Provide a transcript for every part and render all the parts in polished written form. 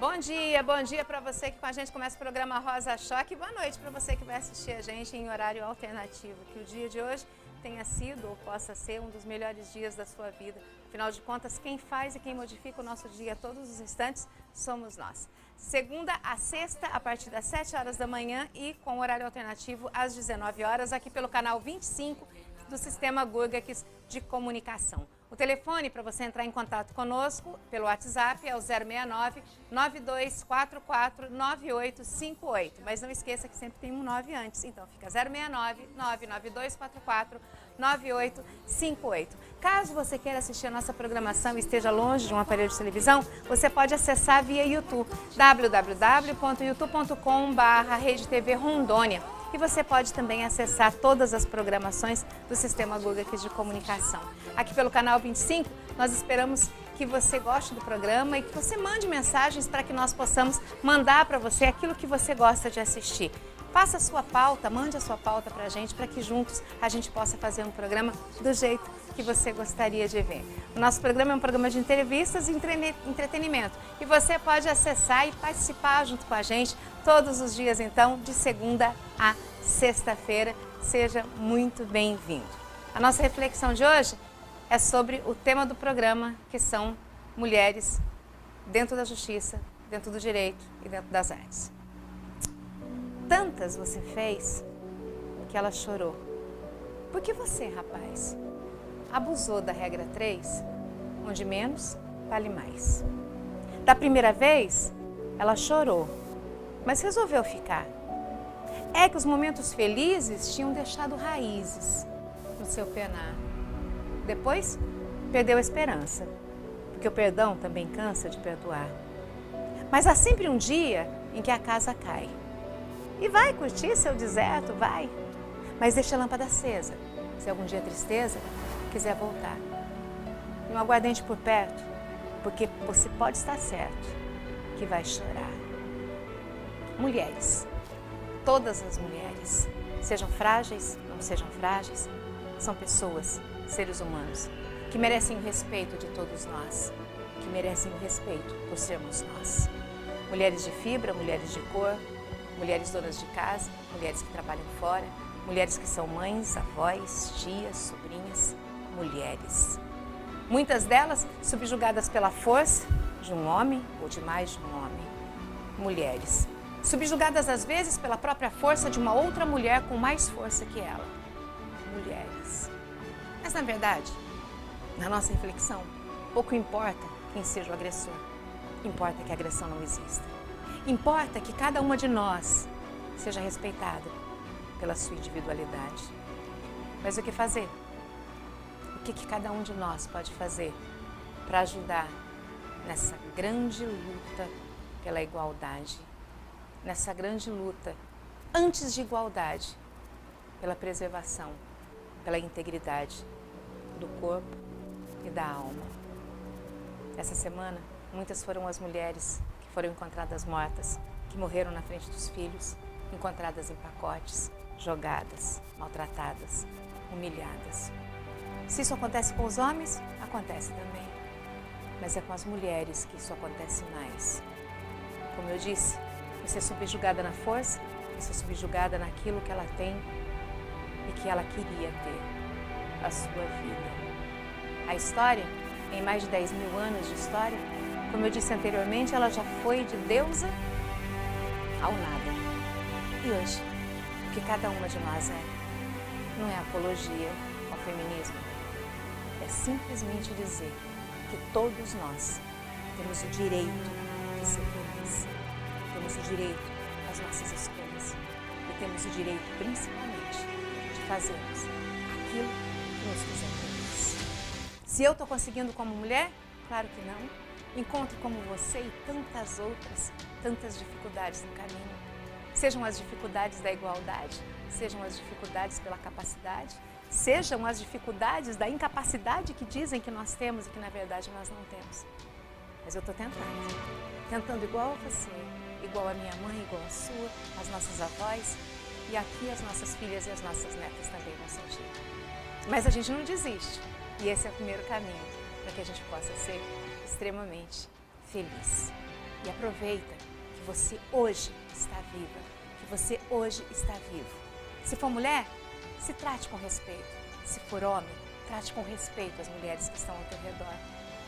Bom dia para você que com a gente começa o programa Rosa Choque. Boa noite para você que vai assistir a gente em horário alternativo. Que o dia de hoje tenha sido ou possa ser um dos melhores dias da sua vida. Afinal de contas, quem faz e quem modifica o nosso dia a todos os instantes somos nós. Segunda a sexta, a partir das 7 horas da manhã e com horário alternativo às 19 horas, aqui pelo canal 25 do Sistema Gurgax de Comunicação. O telefone para você entrar em contato conosco pelo WhatsApp é o 069 9244 9858. Mas não esqueça que sempre tem um 9 antes. Então fica 069 99244 9858. Caso você queira assistir a nossa programação e esteja longe de um aparelho de televisão, você pode acessar via YouTube, www.youtube.com/RedeTV Rondônia. E você pode também acessar todas as programações do Sistema Gurgax de Comunicação. Aqui pelo canal 25, nós esperamos que você goste do programa e que você mande mensagens para que nós possamos mandar para você aquilo que você gosta de assistir. Faça a sua pauta, mande a sua pauta para a gente, para que juntos a gente possa fazer um programa do jeito que você gostaria de ver. O nosso programa é um programa de entrevistas e entretenimento. E você pode acessar e participar junto com a gente todos os dias, então, de segunda a sexta-feira. Seja muito bem-vindo. A nossa reflexão de hoje é sobre o tema do programa, que são mulheres dentro da justiça, dentro do direito e dentro das artes. Tantas você fez que ela chorou. Por que você, rapaz, abusou da regra 3, onde menos vale mais? Da primeira vez, ela chorou, mas resolveu ficar. É que os momentos felizes tinham deixado raízes no seu penar. Depois, perdeu a esperança, porque o perdão também cansa de perdoar. Mas há sempre um dia em que a casa cai. E vai curtir seu deserto, vai. Mas deixa a lâmpada acesa, se algum dia a tristeza quiser voltar. E um aguardente por perto, porque você pode estar certo que vai chorar. Mulheres, todas as mulheres, sejam frágeis, não sejam frágeis, são pessoas, seres humanos, que merecem o respeito de todos nós, que merecem o respeito por sermos nós. Mulheres de fibra, mulheres de cor, mulheres donas de casa, mulheres que trabalham fora, mulheres que são mães, avós, tias, sobrinhas, mulheres. Muitas delas subjugadas pela força de um homem ou de mais de um homem. Mulheres. Subjugadas às vezes pela própria força de uma outra mulher com mais força que ela. Mulheres. Mas na verdade, na nossa reflexão, pouco importa quem seja o agressor. Importa que a agressão não exista. Importa que cada uma de nós seja respeitada pela sua individualidade. Mas o que fazer? O que cada um de nós pode fazer para ajudar nessa grande luta pela igualdade? Nessa grande luta, antes de igualdade, pela preservação, pela integridade do corpo e da alma. Essa semana, muitas foram as mulheres que foram encontradas mortas, que morreram na frente dos filhos, encontradas em pacotes, jogadas, maltratadas, humilhadas. Se isso acontece com os homens, acontece também. Mas é com as mulheres que isso acontece mais. Como eu disse, você é subjugada na força, você é subjugada naquilo que ela tem e que ela queria ter, a sua vida. A história, em mais de 10 mil anos de história, como eu disse anteriormente, ela já foi de deusa ao nada. E hoje, o que cada uma de nós é, não é apologia ao feminismo, é simplesmente dizer que todos nós temos o direito de ser felizes, temos o direito às nossas escolhas e temos o direito, principalmente, de fazermos aquilo que nos fizer feliz. Se eu estou conseguindo como mulher? Claro que não. Encontro como você e tantas outras, tantas dificuldades no caminho. Sejam as dificuldades da igualdade, sejam as dificuldades pela capacidade, sejam as dificuldades da incapacidade que dizem que nós temos e que na verdade nós não temos. Mas eu estou tentando igual a você, igual a minha mãe, igual a sua, as nossas avós e aqui as nossas filhas e as nossas netas também vão sentir. Mas a gente não desiste e esse é o primeiro caminho para que a gente possa ser extremamente feliz. E aproveita que você hoje está viva, que você hoje está vivo. Se for mulher, se trate com respeito. Se for homem, trate com respeito as mulheres que estão ao teu redor.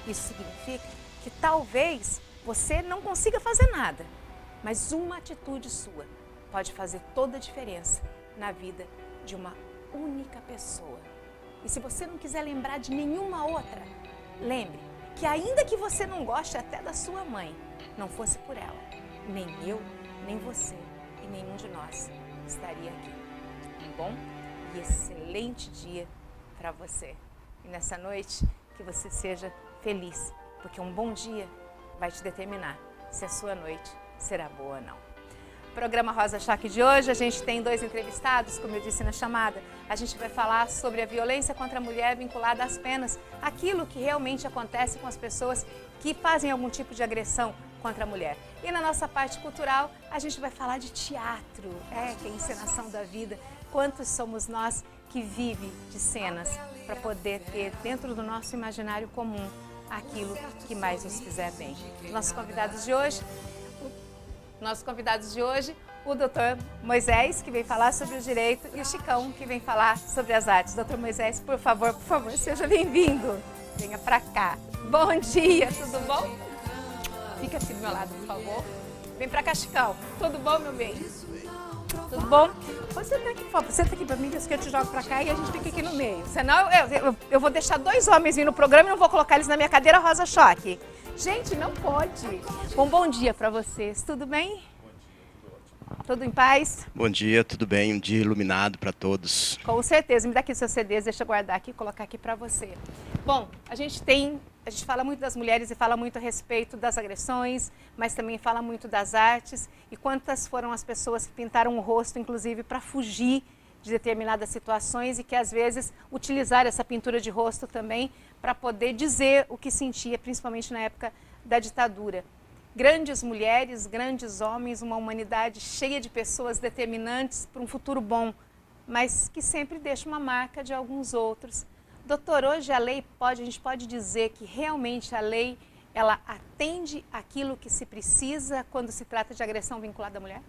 Isso significa que talvez você não consiga fazer nada, mas uma atitude sua pode fazer toda a diferença na vida de uma única pessoa. E se você não quiser lembrar de nenhuma outra, lembre que ainda que você não goste até da sua mãe, não fosse por ela, nem eu, nem você e nenhum de nós estaria aqui. Um bom e excelente dia para você. E nessa noite, que você seja feliz, porque um bom dia vai te determinar se a sua noite será boa ou não. Programa Rosa Choque de hoje, a gente tem 2 entrevistados, como eu disse na chamada. A gente vai falar sobre a violência contra a mulher vinculada às penas, aquilo que realmente acontece com as pessoas que fazem algum tipo de agressão contra a mulher. E na nossa parte cultural, a gente vai falar de teatro, que é a encenação da vida. Quantos somos nós que vivem de cenas para poder ter dentro do nosso imaginário comum aquilo que mais nos fizer bem. Nossos convidados de hoje, o Dr. Moisés, que vem falar sobre o direito, e o Chicão, que vem falar sobre as artes. Dr. Moisés, por favor, seja bem-vindo. Venha pra cá. Bom dia, tudo bom? Fica aqui do meu lado, por favor. Vem pra cá, Chicão. Tudo bom, meu bem? Tudo bom? Pode sentar aqui, por favor. Senta aqui pra mim, que eu te jogo pra cá e a gente fica aqui no meio. Senão eu vou deixar 2 homens vir no programa e não vou colocar eles na minha cadeira Rosa Choque. Gente, não pode. Bom dia para vocês. Tudo bem? Bom dia, tudo ótimo. Tudo em paz? Bom dia, tudo bem. Um dia iluminado para todos. Com certeza. Me dá aqui os seus CDs, deixa eu guardar aqui e colocar aqui para você. Bom, a gente fala muito das mulheres e fala muito a respeito das agressões, mas também fala muito das artes. E quantas foram as pessoas que pintaram o rosto, inclusive, para fugir de determinadas situações e que às vezes utilizaram essa pintura de rosto também para poder dizer o que sentia, principalmente na época da ditadura. Grandes mulheres, grandes homens, uma humanidade cheia de pessoas determinantes para um futuro bom, mas que sempre deixa uma marca de alguns outros. Doutor, hoje a gente pode dizer que realmente a lei, ela atende aquilo que se precisa quando se trata de agressão vinculada à mulher?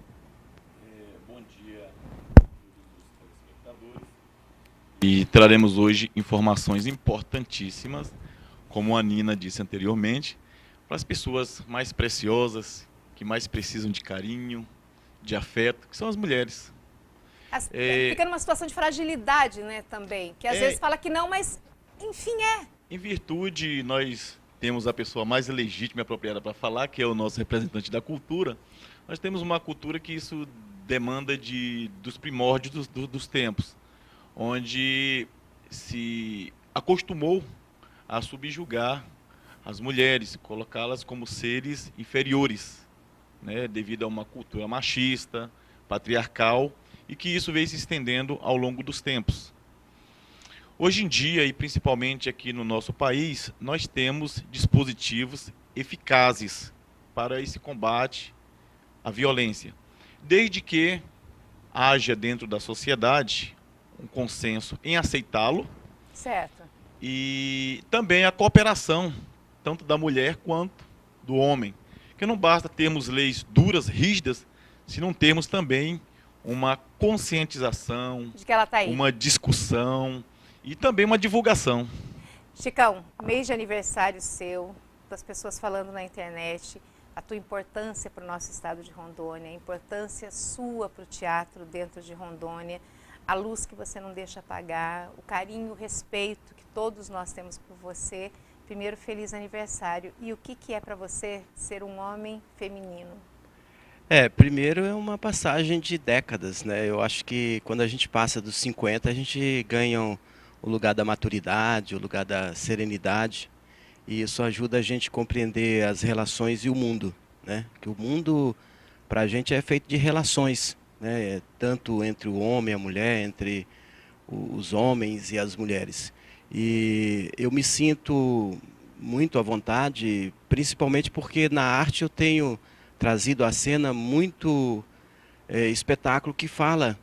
Bom dia a todos os telespectadores. E traremos hoje informações importantíssimas, como a Nina disse anteriormente, para as pessoas mais preciosas, que mais precisam de carinho, de afeto, que são as mulheres. Fica numa situação de fragilidade, né, também, que às vezes fala que não, mas enfim Em virtude, nós temos a pessoa mais legítima e apropriada para falar, que é o nosso representante da cultura. Nós temos uma cultura que isso demanda dos primórdios dos tempos, onde se acostumou a subjugar as mulheres, colocá-las como seres inferiores, né, devido a uma cultura machista, patriarcal, e que isso veio se estendendo ao longo dos tempos. Hoje em dia, e principalmente aqui no nosso país, nós temos dispositivos eficazes para esse combate à violência, desde que haja dentro da sociedade um consenso em aceitá-lo. Certo. E também a cooperação, tanto da mulher quanto do homem. Porque não basta termos leis duras, rígidas, se não termos também uma conscientização, de que ela tá aí, uma discussão e também uma divulgação. Chicão, mês de aniversário seu, das pessoas falando na internet, a tua importância para o nosso estado de Rondônia, a importância sua para o teatro dentro de Rondônia, a luz que você não deixa apagar, o carinho, o respeito que todos nós temos por você. Primeiro, feliz aniversário. E o que é para você ser um homem feminino? Primeiro é uma passagem de décadas, né? Eu acho que quando a gente passa dos 50, a gente ganha o lugar da maturidade, o lugar da serenidade. E isso ajuda a gente a compreender as relações e o mundo, né? Que o mundo, para a gente, é feito de relações, né? Tanto entre o homem e a mulher, entre os homens e as mulheres. E eu me sinto muito à vontade, principalmente porque na arte eu tenho trazido à cena muito espetáculo que fala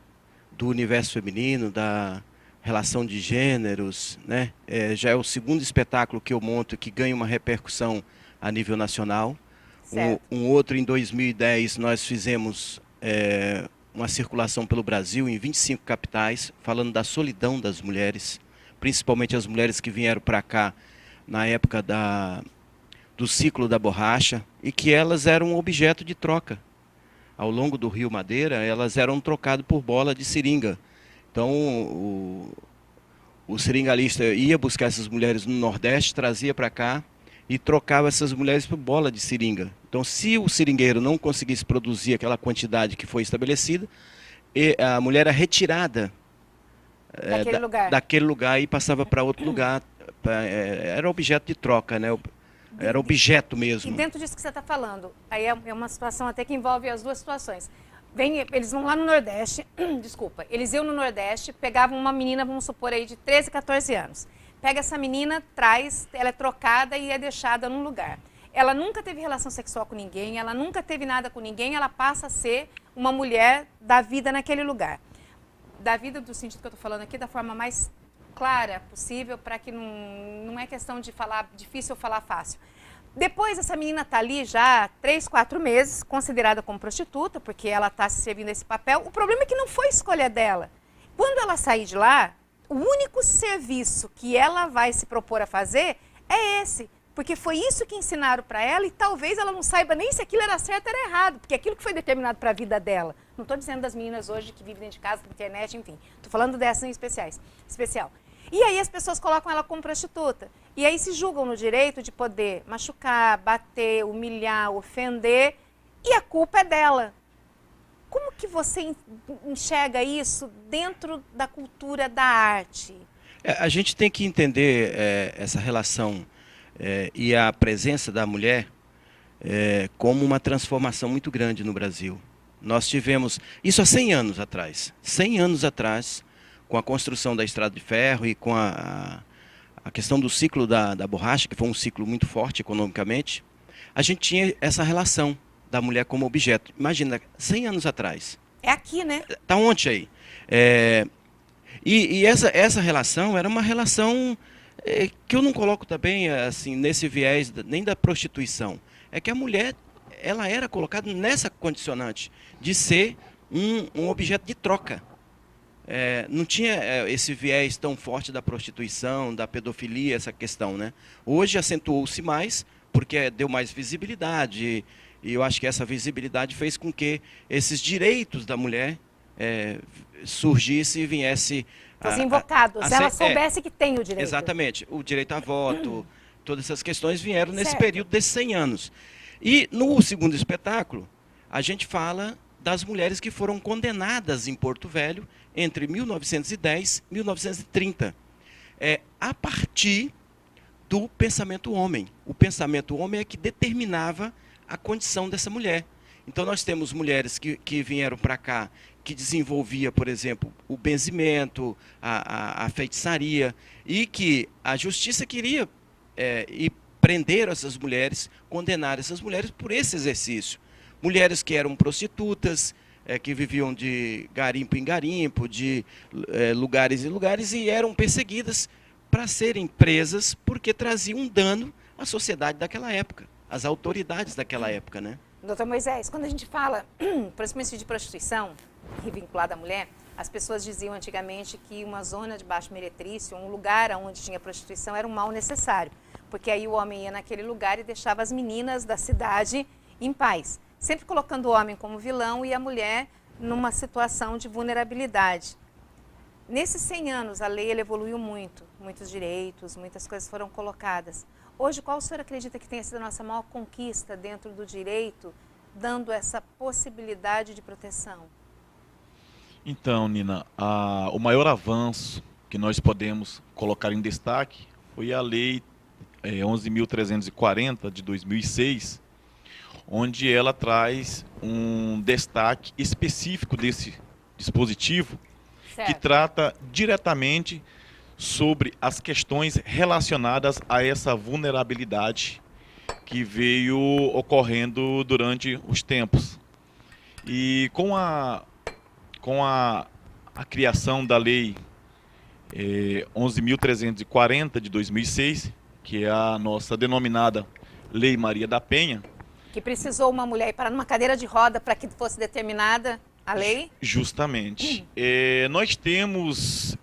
do universo feminino, da relação de gêneros, né? Já é o segundo espetáculo que eu monto que ganha uma repercussão a nível nacional. Certo. Um outro em 2010 nós fizemos uma circulação pelo Brasil em 25 capitais, falando da solidão das mulheres, principalmente as mulheres que vieram para cá na época do ciclo da borracha, e que elas eram um objeto de troca. Ao longo do Rio Madeira, elas eram trocadas por bola de seringa. Então, o seringalista ia buscar essas mulheres no Nordeste, trazia para cá e trocava essas mulheres por bola de seringa. Então, se o seringueiro não conseguisse produzir aquela quantidade que foi estabelecida, a mulher era retirada daquele lugar e passava para outro lugar. Era objeto de troca, né? Era objeto mesmo. E dentro disso que você está falando, aí é uma situação até que envolve as duas situações. Eles vão lá no Nordeste, desculpa, eles iam no Nordeste, pegavam uma menina, vamos supor aí, de 13, 14 anos. Pega essa menina, traz, ela é trocada e é deixada num lugar. Ela nunca teve relação sexual com ninguém, ela nunca teve nada com ninguém, ela passa a ser uma mulher da vida naquele lugar. Da vida, do sentido que eu estou falando aqui, da forma mais clara possível, para que não é questão de falar difícil ou falar fácil. Depois, essa menina está ali já 3, 4 meses, considerada como prostituta, porque ela está se servindo desse papel. O problema é que não foi escolha dela. Quando ela sair de lá, o único serviço que ela vai se propor a fazer é esse. Porque foi isso que ensinaram para ela e talvez ela não saiba nem se aquilo era certo ou era errado, porque aquilo que foi determinado para a vida dela. Não estou dizendo das meninas hoje que vivem dentro de casa, na internet, enfim. Estou falando dessas em especial. E aí as pessoas colocam ela como prostituta. E aí se julgam no direito de poder machucar, bater, humilhar, ofender, e a culpa é dela. Como que você enxerga isso dentro da cultura da arte? A gente tem que entender essa relação e a presença da mulher como uma transformação muito grande no Brasil. Nós tivemos isso há 100 anos atrás. 100 anos atrás, com a construção da Estrada de Ferro e com a questão do ciclo da borracha, que foi um ciclo muito forte economicamente, a gente tinha essa relação da mulher como objeto. Imagina, 100 anos atrás. É aqui, né? Está ontem aí. E essa relação era uma relação que eu não coloco também assim, nesse viés nem da prostituição. É que a mulher ela era colocada nessa condicionante de ser um objeto de troca. Não tinha esse viés tão forte da prostituição, da pedofilia, essa questão, né? Hoje acentuou-se mais, porque deu mais visibilidade, e eu acho que essa visibilidade fez com que esses direitos da mulher surgissem e viessem... Fossem invocados, ela soubesse que tem o direito. Exatamente, o direito a voto, todas essas questões vieram nesse Certo. período desses 100 anos. E no segundo espetáculo, a gente fala das mulheres que foram condenadas em Porto Velho entre 1910 e 1930, a partir do pensamento homem. O pensamento homem é que determinava a condição dessa mulher. Então nós temos mulheres que vieram para cá, que desenvolvia, por exemplo, o benzimento, a feitiçaria, e que a justiça queria ir prender essas mulheres, condenar essas mulheres por esse exercício. Mulheres que eram prostitutas, que viviam de garimpo em garimpo, de lugares em lugares, e eram perseguidas para serem presas porque traziam um dano à sociedade daquela época, às autoridades daquela época, né? Doutor Moisés, quando a gente fala, principalmente de prostituição, vinculada à mulher, as pessoas diziam antigamente que uma zona de baixo meretrício, um lugar onde tinha prostituição, era um mal necessário, porque aí o homem ia naquele lugar e deixava as meninas da cidade em paz, sempre colocando o homem como vilão e a mulher numa situação de vulnerabilidade. Nesses 100 anos, a lei ela evoluiu muito, muitos direitos, muitas coisas foram colocadas. Hoje, qual o senhor acredita que tenha sido a nossa maior conquista dentro do direito, dando essa possibilidade de proteção? Então, Nina, o maior avanço que nós podemos colocar em destaque foi a Lei 11.340 de 2006, onde ela traz um destaque específico desse dispositivo, Certo. que trata diretamente sobre as questões relacionadas a essa vulnerabilidade que veio ocorrendo durante os tempos. E com a criação da Lei 11.340 de 2006, que é a nossa denominada Lei Maria da Penha, Que precisou uma mulher ir parar numa cadeira de roda para que fosse determinada a lei? Justamente. Nós temos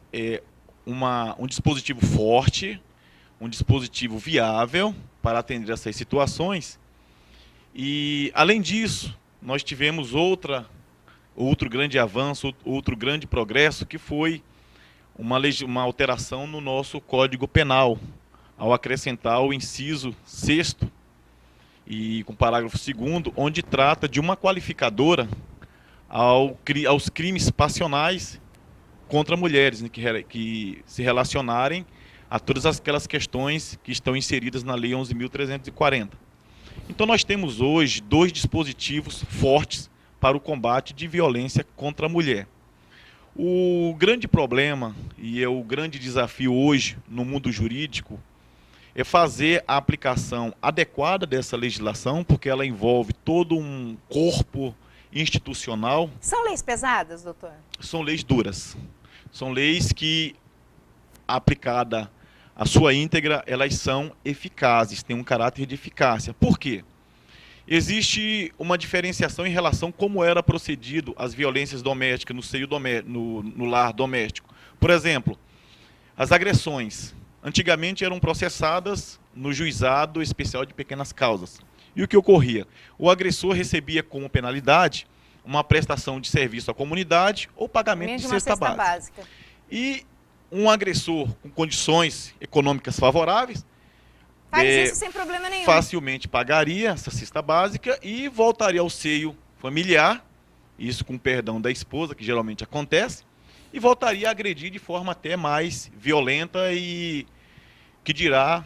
um dispositivo forte, um dispositivo viável para atender essas situações. E, além disso, nós tivemos outro grande avanço, outro grande progresso, que foi uma alteração no nosso Código Penal, ao acrescentar o inciso 6º e com o parágrafo 2º, onde trata de uma qualificadora aos crimes passionais contra mulheres, né, que se relacionarem a todas aquelas questões que estão inseridas na Lei 11.340. Então nós temos hoje 2 dispositivos fortes para o combate de violência contra a mulher. O grande problema e o grande desafio hoje no mundo jurídico é fazer a aplicação adequada dessa legislação, porque ela envolve todo um corpo institucional. São leis pesadas, doutor? São leis duras. São leis que, aplicada a sua íntegra, elas são eficazes, têm um caráter de eficácia. Por quê? Existe uma diferenciação em relação a como era procedido as violências domésticas no lar doméstico. Por exemplo, as agressões antigamente eram processadas no Juizado Especial de Pequenas Causas. E o que ocorria? O agressor recebia como penalidade uma prestação de serviço à comunidade ou pagamento de cesta básica. E um agressor com condições econômicas favoráveis faz isso sem problema nenhum. Facilmente pagaria essa cesta básica e voltaria ao seio familiar, isso com perdão da esposa, que geralmente acontece, e voltaria a agredir de forma até mais violenta e, que dirá,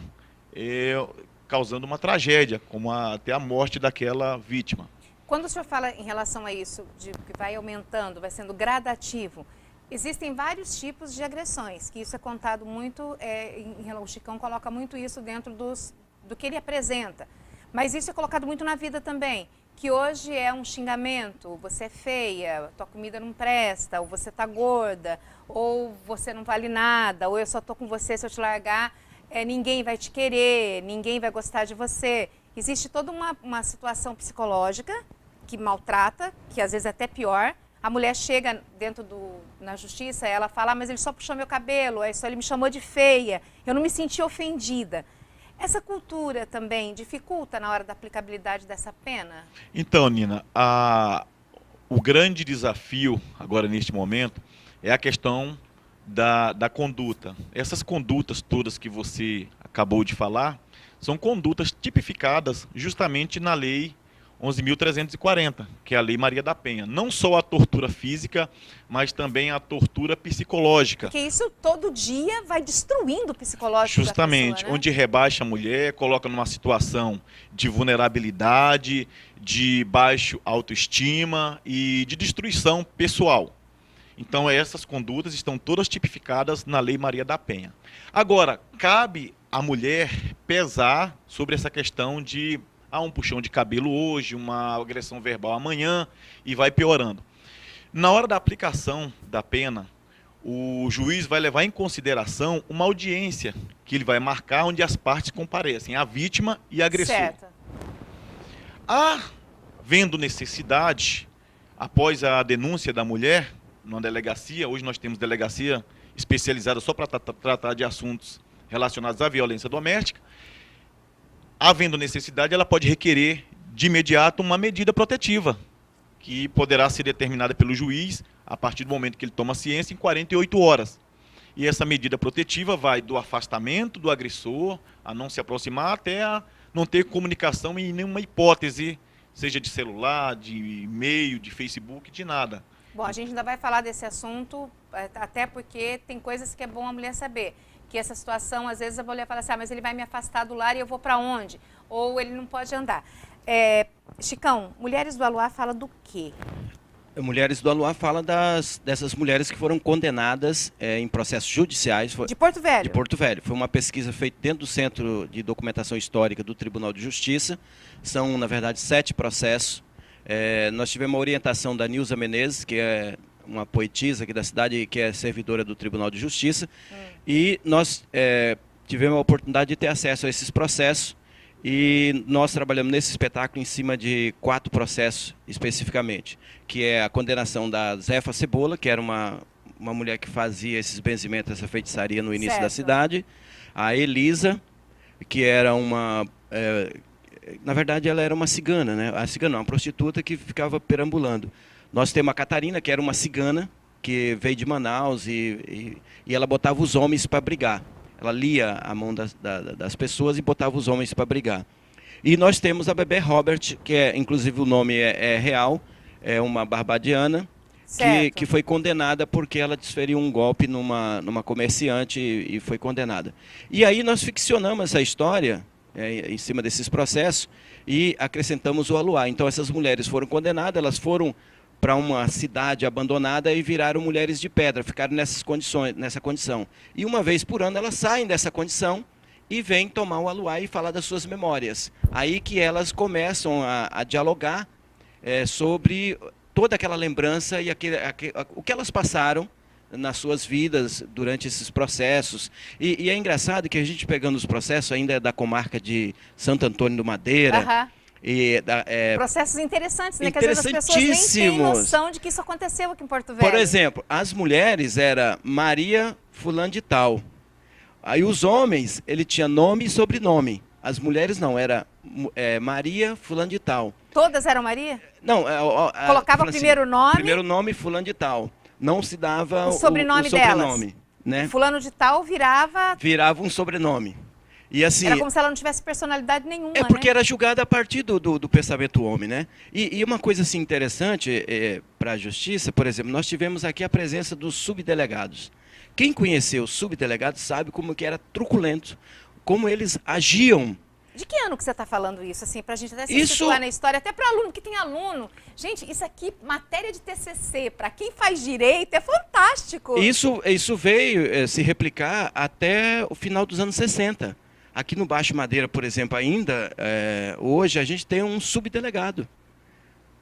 causando uma tragédia, como até a morte daquela vítima. Quando o senhor fala em relação a isso, de que vai aumentando, vai sendo gradativo, existem vários tipos de agressões, que isso é contado muito, o Chicão coloca muito isso dentro do que ele apresenta. Mas isso é colocado muito na vida também, que hoje é um xingamento, você é feia, tua comida não presta, ou você tá gorda, ou você não vale nada, ou eu só tô com você, se eu te largar, ninguém vai te querer, ninguém vai gostar de você. Existe toda uma situação psicológica que maltrata, que às vezes é até pior. A mulher chega na justiça, ela fala, mas ele só puxou meu cabelo, ele me chamou de feia, eu não me senti ofendida. Essa cultura também dificulta na hora da aplicabilidade dessa pena? Então, Nina, o grande desafio agora neste momento é a questão da conduta. Essas condutas todas que você acabou de falar são condutas tipificadas justamente na Lei 11.340, que é a Lei Maria da Penha. Não só a tortura física, mas também a tortura psicológica. Porque isso todo dia vai destruindo o psicológico justamente, da pessoa, né? Onde rebaixa a mulher, coloca numa situação de vulnerabilidade, de baixa autoestima e de destruição pessoal. Então essas condutas estão todas tipificadas na Lei Maria da Penha. Agora, cabe à mulher pesar sobre essa questão de um puxão de cabelo hoje, uma agressão verbal amanhã, e vai piorando. Na hora da aplicação da pena, o juiz vai levar em consideração uma audiência que ele vai marcar onde as partes comparecem, a vítima e a agressor. Certo. Havendo necessidade, após a denúncia da mulher, numa delegacia, hoje nós temos delegacia especializada só para tratar de assuntos relacionados à violência doméstica, havendo necessidade, ela pode requerer de imediato uma medida protetiva, que poderá ser determinada pelo juiz a partir do momento que ele toma ciência em 48 horas. E essa medida protetiva vai do afastamento do agressor, a não se aproximar, até a não ter comunicação em nenhuma hipótese, seja de celular, de e-mail, de Facebook, de nada. Bom, a gente ainda vai falar desse assunto, até porque tem coisas que é bom a mulher saber. Que essa situação, às vezes a mulher fala assim, mas ele vai me afastar do lar e eu vou para onde? Ou ele não pode andar. Chicão, Mulheres do Aluá fala do quê? Mulheres do Aluá fala dessas mulheres que foram condenadas em processos judiciais. De Porto Velho? De Porto Velho. Foi uma pesquisa feita dentro do Centro de Documentação Histórica do Tribunal de Justiça. São, na verdade, 7 processos. Nós tivemos uma orientação da Nilza Menezes, que é uma poetisa aqui da cidade, que é servidora do Tribunal de Justiça. E nós tivemos a oportunidade de ter acesso a esses processos E nós trabalhamos nesse espetáculo em cima de 4 processos especificamente, que é a condenação da Zefa Cebola, que era uma mulher que fazia esses benzimentos, essa feitiçaria no início da cidade, a Elisa, que era na verdade ela era uma cigana, né? A cigana não, uma prostituta que ficava perambulando. Nós temos a Catarina, que era uma cigana, que veio de Manaus e ela botava os homens para brigar. Ela lia a mão das pessoas e botava os homens para brigar. E nós temos a Bebê Robert, que inclusive o nome é real, é uma barbadiana, que foi condenada porque ela desferiu um golpe numa comerciante e foi condenada. E aí nós ficcionamos essa história em cima desses processos e acrescentamos o aluá. Então essas mulheres foram condenadas, elas foram para uma cidade abandonada e viraram mulheres de pedra, ficaram nessa condição. E uma vez por ano elas saem dessa condição e vêm tomar o aluá e falar das suas memórias. Aí que elas começam a dialogar sobre toda aquela lembrança e o que elas passaram nas suas vidas durante esses processos. E é engraçado que a gente pegando os processos ainda da comarca de Santo Antônio do Madeira... processos interessantes, né? Que às vezes as pessoas nem têm noção de que isso aconteceu aqui em Porto Velho. Por exemplo, as mulheres era Maria fulano de tal. Aí os homens, ele tinha nome e sobrenome. As mulheres não, era Maria fulano de tal. Todas eram Maria? Não. Colocava o primeiro nome. Primeiro nome fulano de tal. Não se dava o sobrenome delas. Né? Fulano de tal virava um sobrenome. E assim, era como se ela não tivesse personalidade nenhuma. É porque era julgada a partir do pensamento homem, né? E uma coisa assim interessante para a justiça, por exemplo, nós tivemos aqui a presença dos subdelegados. Quem conheceu os subdelegados sabe como que era truculento, como eles agiam. De que ano que você está falando isso, assim, para a gente até se situar na história, até para aluno, que tem aluno. Gente, isso aqui, matéria de TCC, para quem faz direito, é fantástico. Isso veio se replicar até o final dos anos 60. Aqui no Baixo Madeira, por exemplo, ainda, hoje a gente tem um subdelegado,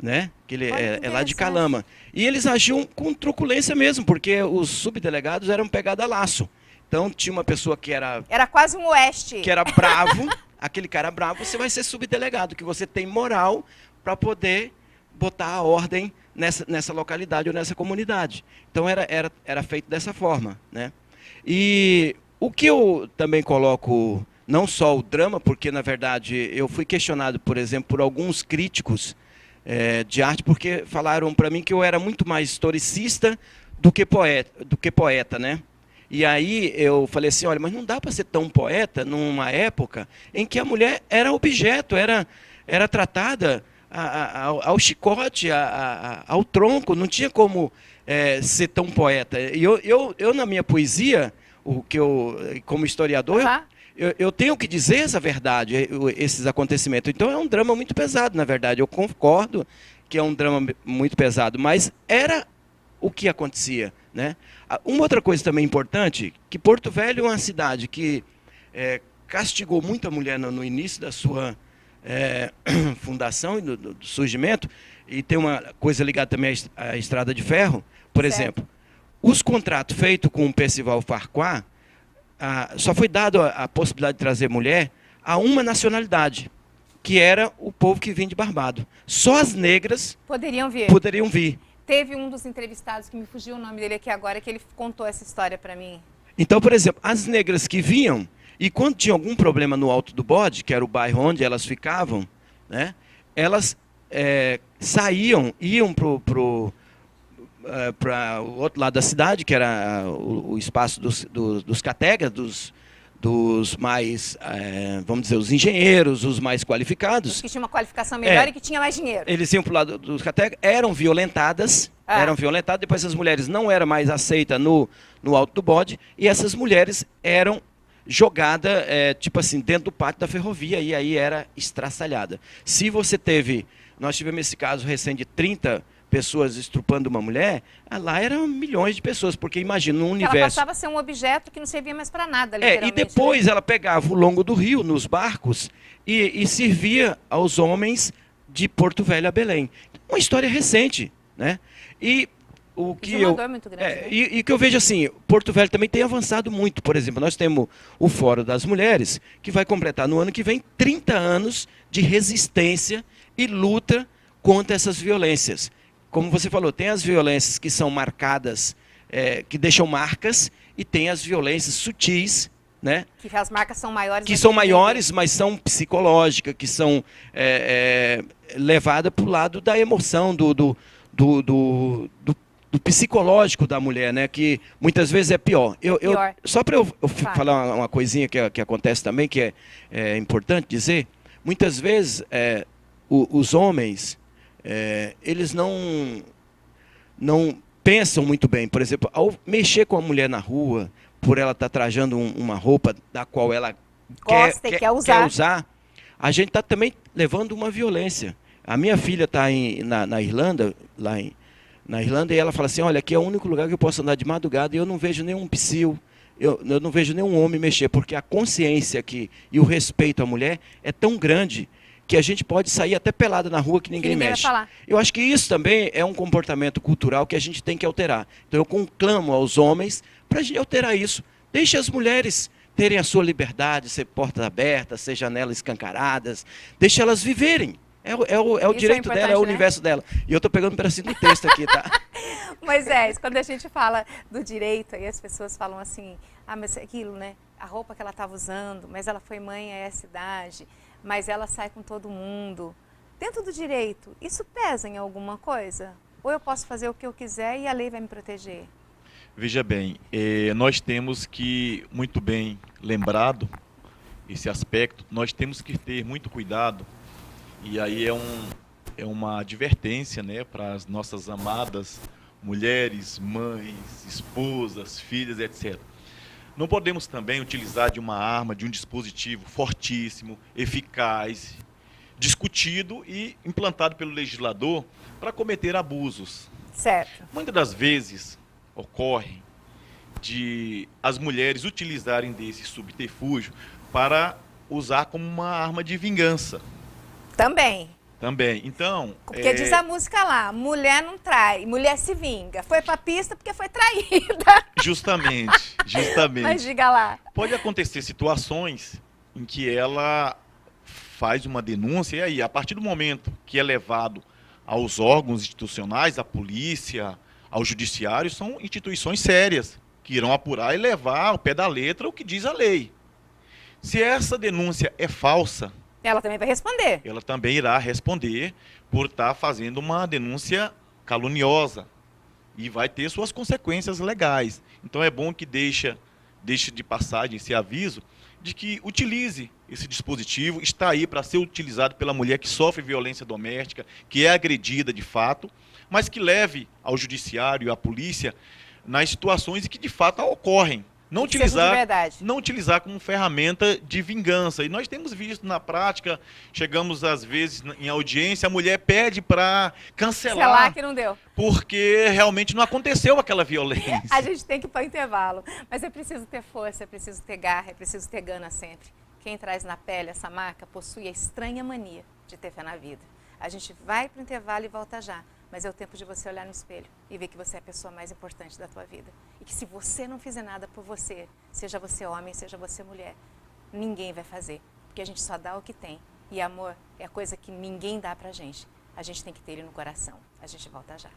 né? Que ele é lá de Calama. E eles agiam com truculência mesmo, porque os subdelegados eram pegados a laço. Então tinha uma pessoa que era... Era quase um oeste. Que era bravo, aquele cara bravo, você vai ser subdelegado, que você tem moral para poder botar a ordem nessa localidade ou nessa comunidade. Então era feito dessa forma, né? E o que eu também coloco... Não só o drama, porque, na verdade, eu fui questionado, por exemplo, por alguns críticos de arte, porque falaram para mim que eu era muito mais historicista do que poeta, né? E aí eu falei assim, olha, mas não dá para ser tão poeta numa época em que a mulher era objeto, era tratada ao chicote, ao tronco, não tinha como ser tão poeta. E eu na minha poesia, como historiador... Eu tenho que dizer essa verdade, esses acontecimentos. Então é um drama muito pesado, na verdade. Eu concordo que é um drama muito pesado, mas era o que acontecia, né? Uma outra coisa também importante, que Porto Velho é uma cidade que castigou muito a mulher no início da sua fundação e do surgimento, e tem uma coisa ligada também à Estrada de Ferro, por exemplo. Os contratos feitos com o Percival Farquhar, só foi dado a possibilidade de trazer mulher a uma nacionalidade, que era o povo que vinha de Barbado. Só as negras poderiam vir. Teve um dos entrevistados, que me fugiu o nome dele aqui agora, que ele contou essa história para mim. Então, por exemplo, as negras que vinham, e quando tinha algum problema no Alto do Bode, que era o bairro onde elas ficavam, né, elas saíam, iam para o outro lado da cidade, que era o espaço dos categas, dos mais, vamos dizer, os engenheiros, os mais qualificados. Os que tinham uma qualificação melhor e que tinham mais dinheiro. Eles iam para o lado dos categas, eram violentadas, depois essas mulheres não eram mais aceitas no Alto do Bode, e essas mulheres eram jogadas, tipo assim, dentro do pátio da ferrovia, e aí era estraçalhada. Se você nós tivemos esse caso recente de 30 pessoas estrupando uma mulher, lá eram milhões de pessoas, porque imagina, num universo... Ela passava a ser um objeto que não servia mais para nada, literalmente. E depois ela pegava o longo do rio, nos barcos, e servia aos homens de Porto Velho a Belém. Uma história recente, né? E o que Isso é uma eu dor muito grande, né? e que eu vejo assim, Porto Velho também tem avançado muito. Por exemplo, nós temos o Fórum das Mulheres, que vai completar no ano que vem 30 anos de resistência e luta contra essas violências. Como você falou, tem as violências que são marcadas, que deixam marcas, e tem as violências sutis, né? Que as marcas são maiores. Que são maiores, mas são psicológicas, que são levadas para o lado da emoção, do psicológico da mulher, né? Que muitas vezes é pior. Pior. Só para eu falar uma coisinha que acontece também, que é importante dizer, muitas vezes os homens, eles não pensam muito bem. Por exemplo, ao mexer com a mulher na rua, por ela estar trajando uma roupa da qual ela gosta e quer usar, a gente está também levando uma violência. A minha filha está na Irlanda, na Irlanda, e ela fala assim, olha, aqui é o único lugar que eu posso andar de madrugada e eu não vejo nenhum psil, eu não vejo nenhum homem mexer, porque a consciência aqui e o respeito à mulher é tão grande que a gente pode sair até pelada na rua que ninguém mexe. Vai falar. Eu acho que isso também é um comportamento cultural que a gente tem que alterar. Então eu conclamo aos homens para a gente alterar isso. Deixe as mulheres terem a sua liberdade, ser portas abertas, ser janelas escancaradas. Deixe elas viverem. É o direito dela, é o universo dela. E eu estou pegando um pedacinho do texto aqui, tá? Moisés, quando a gente fala do direito, aí as pessoas falam assim, mas aquilo, né? A roupa que ela estava usando, mas ela foi mãe a essa idade, mas ela sai com todo mundo. Dentro do direito, isso pesa em alguma coisa? Ou eu posso fazer o que eu quiser e a lei vai me proteger? Veja bem, nós temos que, muito bem lembrado esse aspecto, nós temos que ter muito cuidado, e aí é uma advertência, né, para as nossas amadas mulheres, mães, esposas, filhas, etc. Não podemos também utilizar de uma arma, de um dispositivo fortíssimo, eficaz, discutido e implantado pelo legislador para cometer abusos. Certo. Muitas das vezes ocorre de as mulheres utilizarem desse subterfúgio para usar como uma arma de vingança. Também. Então, porque diz a música lá, mulher não trai, mulher se vinga. Foi pra pista porque foi traída. Justamente. Mas diga lá. Pode acontecer situações em que ela faz uma denúncia, e aí, a partir do momento que é levado aos órgãos institucionais, à polícia, ao judiciário, são instituições sérias, que irão apurar e levar ao pé da letra o que diz a lei. Se essa denúncia é falsa, ela também vai responder. Ela também irá responder por estar fazendo uma denúncia caluniosa e vai ter suas consequências legais. Então é bom que deixe de passagem esse aviso de que utilize esse dispositivo, está aí para ser utilizado pela mulher que sofre violência doméstica, que é agredida de fato, mas que leve ao judiciário e à polícia nas situações em que de fato ocorrem. Não utilizar como ferramenta de vingança. E nós temos visto na prática, chegamos às vezes em audiência, a mulher pede para cancelar que não deu. Porque realmente não aconteceu aquela violência. A gente tem que ir para o intervalo, mas é preciso ter força, é preciso ter garra, é preciso ter gana sempre. Quem traz na pele essa marca possui a estranha mania de ter fé na vida. A gente vai para o intervalo e volta já. Mas é o tempo de você olhar no espelho e ver que você é a pessoa mais importante da tua vida. E que se você não fizer nada por você, seja você homem, seja você mulher, ninguém vai fazer. Porque a gente só dá o que tem. E amor é a coisa que ninguém dá pra gente. A gente tem que ter ele no coração. A gente volta já.